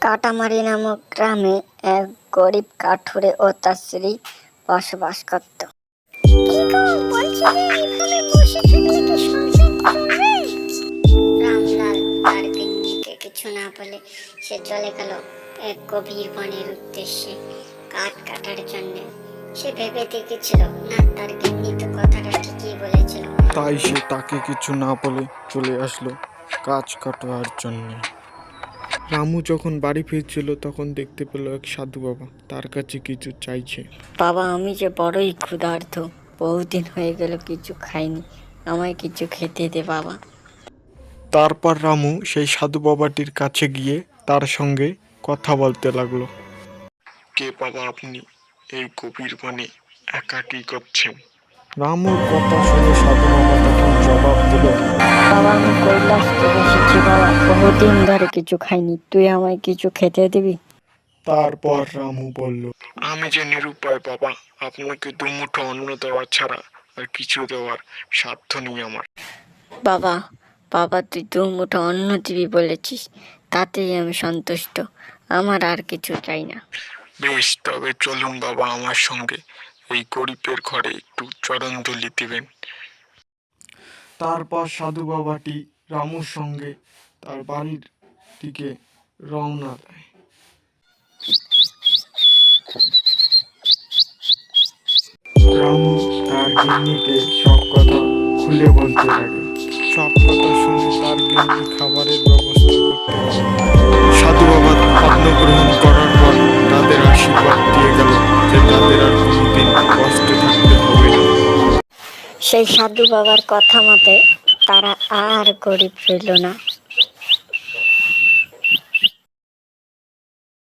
কাটামারি নামক গ্রামে এক গরিব কাঠুরে ও তার স্ত্রী বসবাস করত। রামলাল তার গিন্নিকে কিছু না বলে সে চলে গেল এক গভীর বনের উদ্দেশ্যে কাঠ কাটার জন্য। সে ভেবে দেখেছিল না, তার গিন্নি তো কথাটা ঠিকই বলেছিল। তাই সে তাকে কিছু না বলে চলে আসলো গাছ কাটার জন্য। রামু যখন বাড়ি ফিরছিল তখন দেখতে পেল এক সাধু বাবা তার কাছে কিছু চাইছে। বাবা, আমি যে বড়ই ক্ষুধার্ত, বহুদিন হয়ে গেল কিছু খাইনি, আমায় কিছু খেতে দে বাবা। তারপর রামু সেই সাধু বাবাটির কাছে গিয়ে তার সঙ্গে কথা বলতে লাগলো। কে বাবা আপনি এই গভীর বনে একা কি করছেন? রামুর কথা শুনে সাধু বাবা তখন জবাব দিল, বাবা, আমি কৈলাস থেকে এসেছি বাবা, বহুদিন ধরে কিছু খাইনি, তুই আমায় কিছু খেতে দিবি? তারপর রামু বলল, আমি যে নিরুপায় বাবা, আপনাকে দুমুঠো অন্ন দেওয়া ছাড়া আর কিছু দেওয়ার সাধ্য নেই আমার। বাবা, বাবা, তুই দু মুঠো অন্ন দিবি বলেছিস, তাতেই আমি সন্তুষ্ট, আমার আর কিছু চাই না। বেশ, তবে চলুন বাবা আমার সঙ্গে, এই গরিবের ঘরে একটু চরণধুলি দিবেন। তারপর সাধু বাবাটি রামুর সঙ্গে তার বাড়ির দিকে রওনা দেয়। রামু তার গিন্নিকে সব কথা খুলে বলতে লাগে। সব কথা শুনে তার গিন্নি খাবারের ব্যবস্থা করতে লাগে। সাধু বাবা অন্ন গ্রহণ করার পর তাদের আশীর্বাদ দিয়ে গেল যে তাদের আর কোনোদিন কষ্টে থাকতে হবে না। সেই সাধু বাবার কথা মতে তারা আর গরিব রইল না।